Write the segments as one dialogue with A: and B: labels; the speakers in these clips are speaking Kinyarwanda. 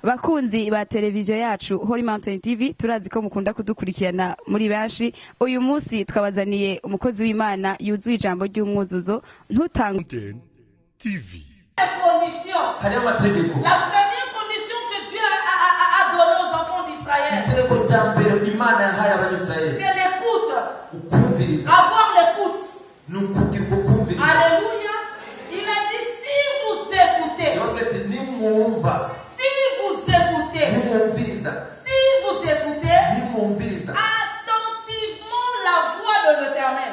A: Bakunzi ba televiziyo yacu Holy Mountain TV turazi ko mukunda kudukurikirana muri benshi. Uyu munsi twabazaniye umukozi w'Imana yuzuye ijambo ry'umwuzuzo ntutange
B: TV.
C: La première condition que Dieu a donnée aux enfants d'Israël, c'est l'écoute. Avoir l'écoute. Alléluia. Il a dit si vous écoutez, attentivement la voix de l'Éternel.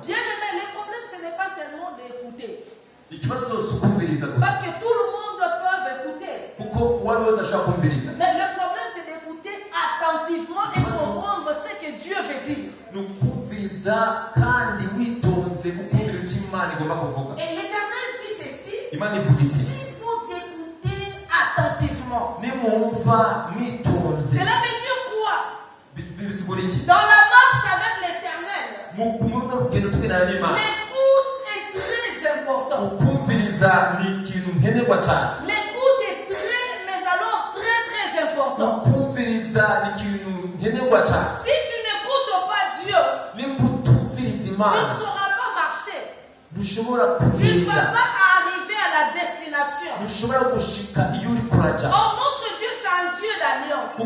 C: Bien aimé, le problème ce n'est pas seulement d'écouter. Parce que tout le monde peut écouter. Mais le problème c'est d'écouter attentivement et comprendre ce que Dieu veut dire. Et l'Éternel dit ceci: si vous écoutez attentivement. Cela veut dire quoi? Dans la marche avec l'Éternel, l'écoute est très importante. L'écoute est mais alors très importante. Si tu n'écoutes pas Dieu, tu ne sauras pas marcher. Tu ne vas pas arriver à la destination. Oh, notre Dieu, c'est un Dieu d'alliance. Quand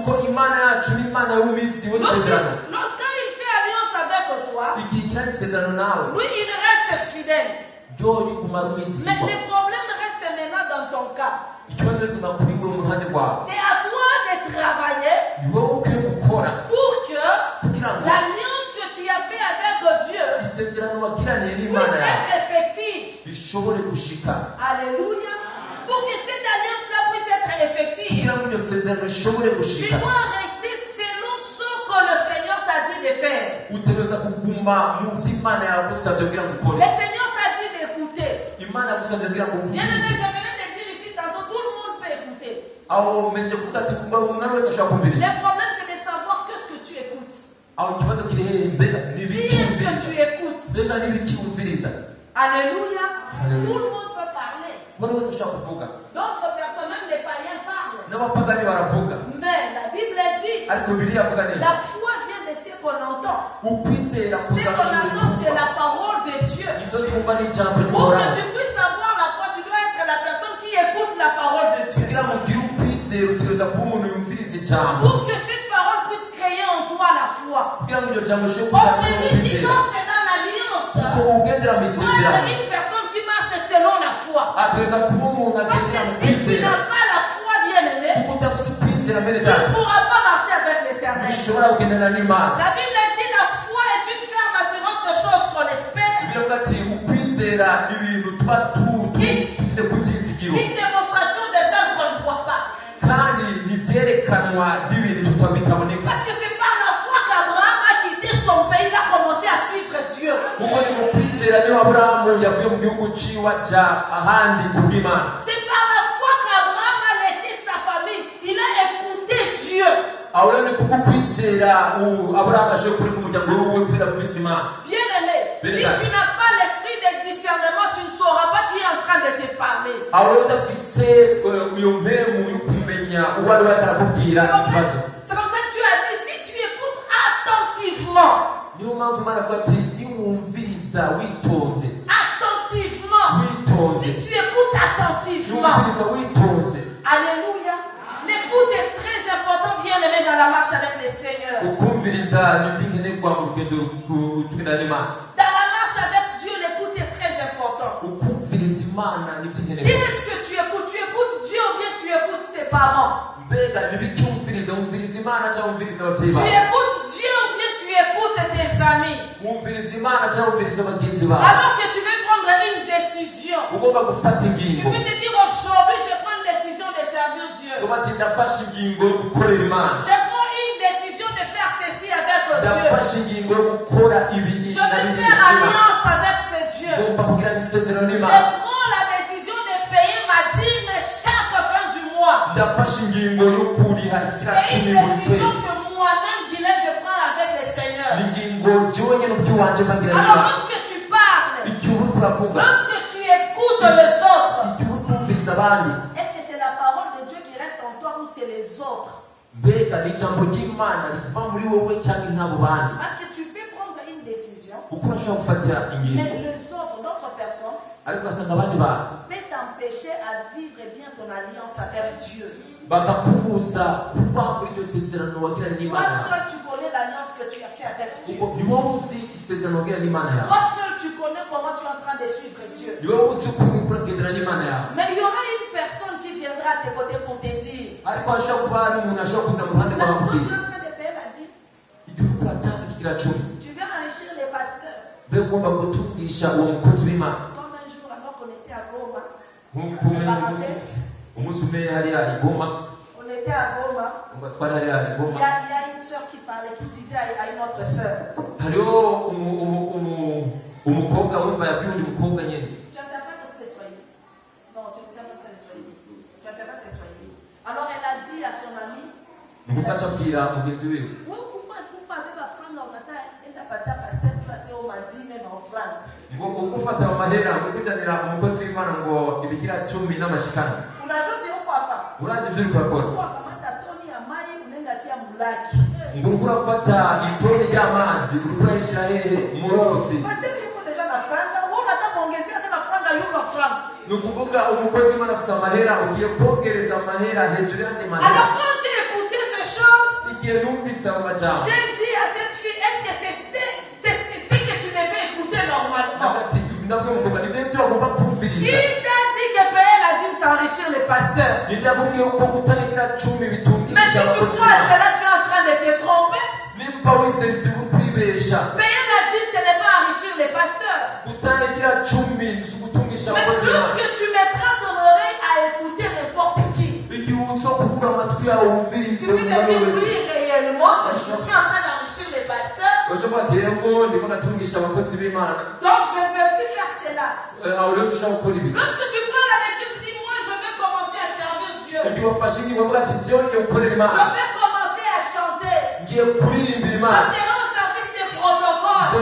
C: il fait alliance avec toi, lui, il reste fidèle. Mais les problèmes restent maintenant dans ton cas. C'est à toi de travailler pour que l'alliance que tu as fait avec Dieu puisse être effective. Alléluia. Pour que cette alliance-là puisse être effective, tu dois rester selon ce que le Seigneur t'a dit de faire. Le Seigneur t'a dit d'écouter. Bien aimé, j'aimerais te dire ici tantôt, tout le monde peut écouter. Le problème c'est de savoir qu'est-ce que tu écoutes. Qui est-ce que tu écoutes? Alléluia. Tout le monde peut parler. D'autres personnes, même des païens, parlent. Mais la Bible dit la foi vient de ce qu'on entend. Ce qu'on entend, c'est la parole de Dieu. Pour que tu puisses avoir la foi, tu dois être la personne qui écoute la parole de Dieu. Pour que cette parole puisse créer en toi la foi. Oh, celui qui marche dans l'alliance doit être une personne qui marche selon la foi. Parce que si tu n'as pas la foi, bien aimé, tu ne pourras pas marcher avec l'Éternel. La Bible dit la foi est une ferme assurance de choses qu'on espère. Une démonstration de celles qu'on ne voit pas. Parce que c'est par la foi qu'Abraham a quitté son pays, il a commencé à suivre Dieu. C'est par la foi qu'Abraham a laissé sa famille, il a écouté Dieu. Bien aimé, si tu n'as pas l'esprit de discernement, tu ne sauras pas qui est en train de te parler. C'est comme ça que tu as dit, si tu écoutes attentivement. Si tu écoutes attentivement. Alléluia. L'écoute est très importante, bien aimé, dans la marche avec le Seigneur. Dans la marche avec Dieu, l'écoute est très importante. Qui est-ce que tu écoutes? Tu écoutes Dieu ou bien tu écoutes tes parents? Tu écoutes Dieu ou bien tu écoutes tes amis? Alors que tu veux prendre une décision, tu peux te dire aujourd'hui je prends une décision de servir Dieu. Je prends une décision de faire ceci avec Dieu. Je vais faire alliance avec ce Dieu. Je prends la décision de payer ma dîme chaque fin du mois. C'est une décision que moi-même, Guilain, je prends avec le Seigneur. Alors lorsque tu parles, lorsque tu écoutes les autres, est-ce que c'est la parole de Dieu qui reste en toi ou c'est les autres?
B: Parce
C: Parce que tu peux prendre une décision,
B: mais
C: mais les autres, d'autres personnes, peuvent t'empêcher à vivre bien ton alliance avec Dieu. Toi seul, tu connais l'alliance que tu as fait avec Dieu. Toi seul, tu connais comment tu es en train de suivre Dieu. Mais il y aura une personne qui viendra à tes côtés pour te dire: maintenant, tu es en train de payer la dîme. Tu viens enrichir les pasteurs. Comme un jour, alors qu'on était à Goma, on était à Goma. Il y a une soeur qui parlait, qui disait à une autre soeur: tu n'entends pas les Swahili. Non, tu n'entends pas les Swahili. Tu n'entends pas les Swahili. Alors elle a dit à son ami: pourquoi alors quand j'ai écouté ces choses, j'ai dit à cette fille: est-ce que c'est ce que tu devais écouter normalement? Qui t'a dit que payer la dîme, c'est enrichir les pasteurs? Mais si tu crois à cela, tu es en train de te tromper. Payer la dîme, ce n'est pas enrichir les pasteurs. Mais lorsque tu mettras ton oreille à écouter n'importe qui, tu peux te dire: oui, réellement, je suis en train d'enrichir les pasteurs, donc je ne peux plus faire cela. Lorsque tu prends la décision, tu dis: moi, je vais commencer à servir Dieu. Je vais commencer à chanter. Je serai au service des protocoles.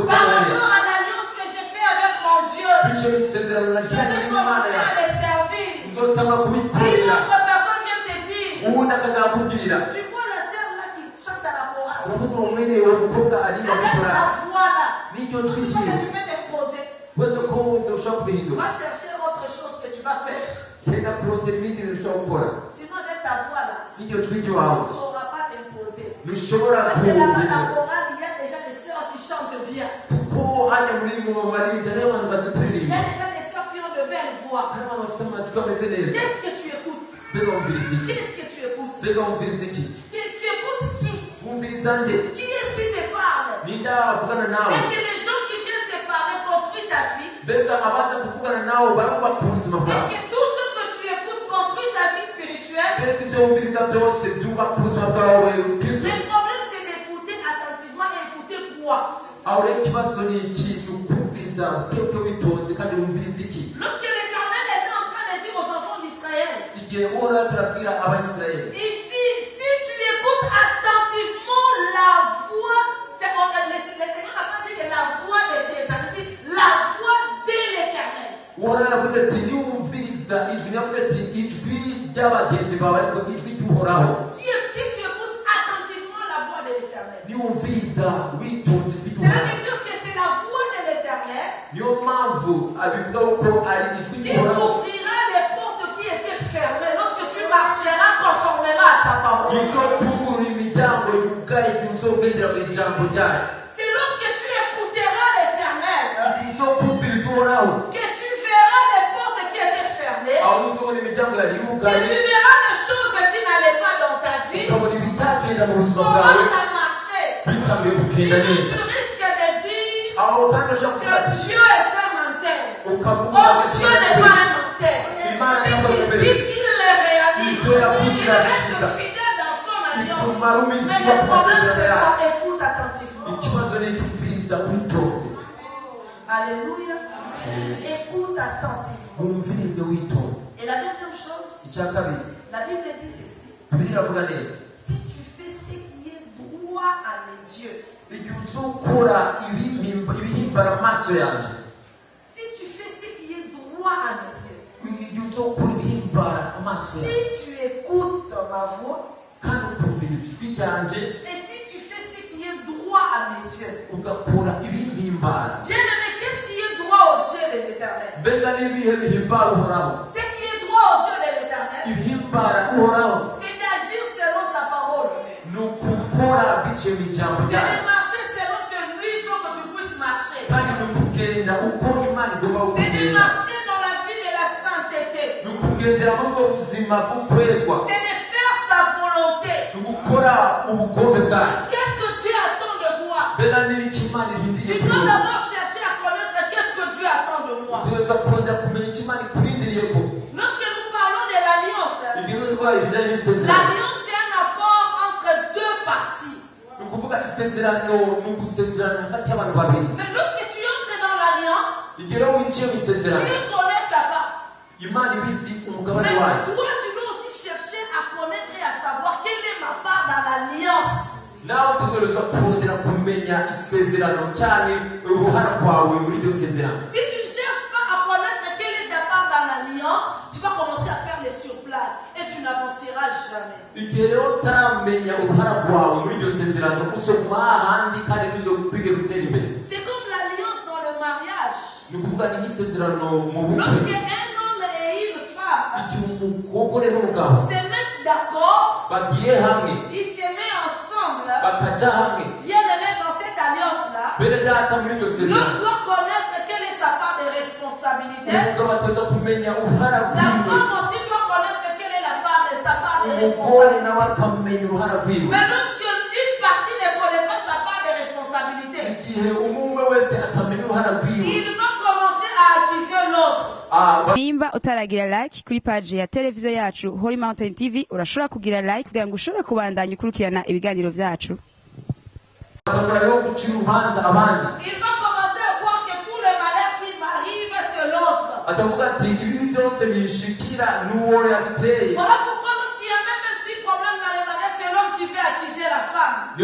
C: Par rapport à l'alliance que j'ai fait avec mon Dieu, je vais commencer à les servir. Une autre personne vient te dire: tu vois la sœur là qui chante à la chorale, avec la voix là, tu peux te poser. Va chercher autre chose que tu vas faire. Sinon avec ta voix là, tu ne sauras pas t'imposer. Parce que là-bas, la chorale, il y a déjà des sœurs qui chantent bien. Il y a déjà des sœurs qui ont de belles voix. Qu'est-ce que tu écoutes? Qu'est-ce que tu écoutes? Tu écoutes qui? Qui est-ce qui te parle? Est-ce que les gens qui viennent te parler construisent ta vie? Est-ce que tout ce que tu écoutes construit ta vie spirituelle? Le problème, c'est d'écouter attentivement et écouter quoi? Lorsque l'Éternel était en train de dire aux enfants d'Israël, il dit: si tu écoutes attentivement la voix, le Seigneur n'a pas dit que la voix de tes amis, il dit la voix de l'Éternel. Si tu écoutes attentivement la voix de l'Éternel, cela veut dire que c'est la voix de l'Éternel qui ouvrira les portes qui étaient fermées lorsque tu marcheras conformément à sa parole. C'est lorsque tu écouteras l'Éternel que tu verras les portes qui étaient fermées, que tu verras les choses qui n'allaient pas dans ta vie, comment ça marchait. Si tu risques de dire que Dieu est un menteur, Dieu n'est pas un menteur. Ce qu'il dit, il le réalise. Il reste fidèle dans son alliance. Mais le problème, c'est qu'on écoute attentivement. Alléluia. Écoute attentivement. Et la deuxième chose, la Bible dit ceci: si tu fais ce qui est droit à mes yeux, si tu fais ce qui est droit à mes yeux, ma voix. Et si tu fais ce qui est droit à mes yeux. Bien-aimé, qu'est-ce qui est droit aux yeux de l'Éternel? Ce qui est droit aux yeux de l'Éternel, c'est d'agir selon sa parole. C'est de marcher selon que lui il faut que tu puisses marcher. C'est de marcher dans la vie de la sainteté. C'est de faire sa volonté. Qu'est-ce que Dieu attend de toi? Tu dois d'abord chercher à connaître qu'est-ce que Dieu attend de moi. Lorsque nous parlons de l'alliance, l'alliance c'est un accord entre deux parties. Mais lorsque tu entres dans l'alliance, Dieu connaît sa part. Mais toi, tu dois aussi chercher à connaître et à savoir quelle est ma part dans l'alliance. Si tu ne cherches pas à connaître quelle est ta part dans l'alliance, tu vas commencer à faire les surplaces et tu n'avanceras jamais. C'est comme l'alliance dans le mariage. Lorsque un homme et une femme se mettent d'accord, ils se mettent ensemble, bien aimé dans cette alliance-là, l'homme doit connaître quelle est sa part de responsabilité. La femme aussi doit connaître quelle est sa part de responsabilité. Mais lorsque une partie ne connaît pas sa part de responsabilité, il va commencer à accuser l'autre.
A: Nimba utaragira like kuri page ya televiziyo yacu Holy Mountain TV urashobora kugira like kugira ngo ushobore kubandanya ukurikirana ibiganiro byacu.
C: Il va commencer à croire que tous les malheurs qui m'arrivent c'est l'autre. Voilà pourquoi lorsqu'il y a même un petit problème dans les mariages, c'est l'homme qui fait accuser la femme. Ou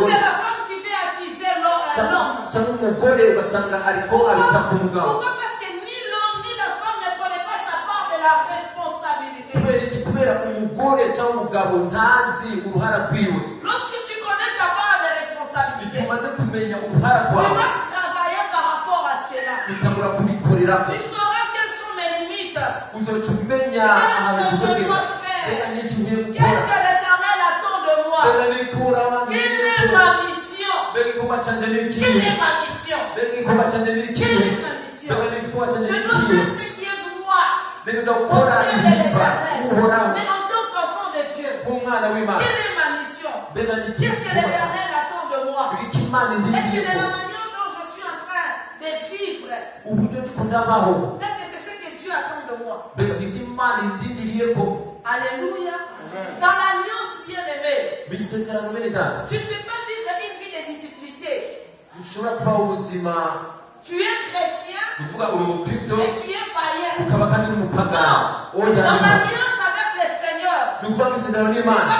C: c'est la femme qui fait accuser l'homme. Pourquoi? Parce que ni l'homme ni la femme ne connaissent pas sa part de la responsabilité. Lorsque tu connais ta part de responsabilité, tu vas travailler par rapport à cela. Tu sauras quelles sont mes limites. Qu'est-ce que je dois faire? Qu'est-ce que l'Éternel attend de moi? Quelle est ma mission? Quelle est ma mission? Quelle est ma mission? Je dois faire ce qui est droit au ciel de l'Éternel. Mais en tant qu'enfant de Dieu, quelle est ma mission? Qu'est-ce que l'Éternel attend de moi? Est-ce que de la manière dont je suis en train de vivre, est-ce que c'est ce que Dieu attend de moi? Alléluia. Dans l'alliance bien-aimée, tu ne peux pas vivre une vie de disciplinée. Tu es chrétien et tu es païen. Non. Dans l'alliance avec le Seigneur, tu vas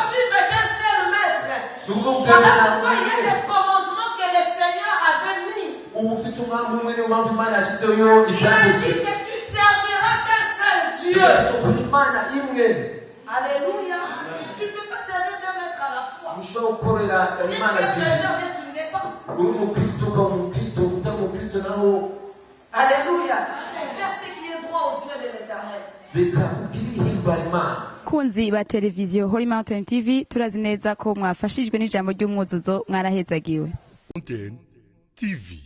C: suivre qu'un seul maître. Voilà pourquoi il y a des commandements que le Seigneur avait mis. Il a dit que tu serviras qu'un seul Dieu. Alléluia. Tu ne peux pas servir deux maîtres à la fois. Ni tu es chrétien, mais tu ne l'es pas. Alléluia. Faire ce qui est droit aux yeux de l'Éternel.
A: Kunzi ba televiziyo Holy Mountain TV turazi neza ko mwafashijwe n'ijambo ry'umwuzuzo mwarahezagiwe.
B: Mountain TV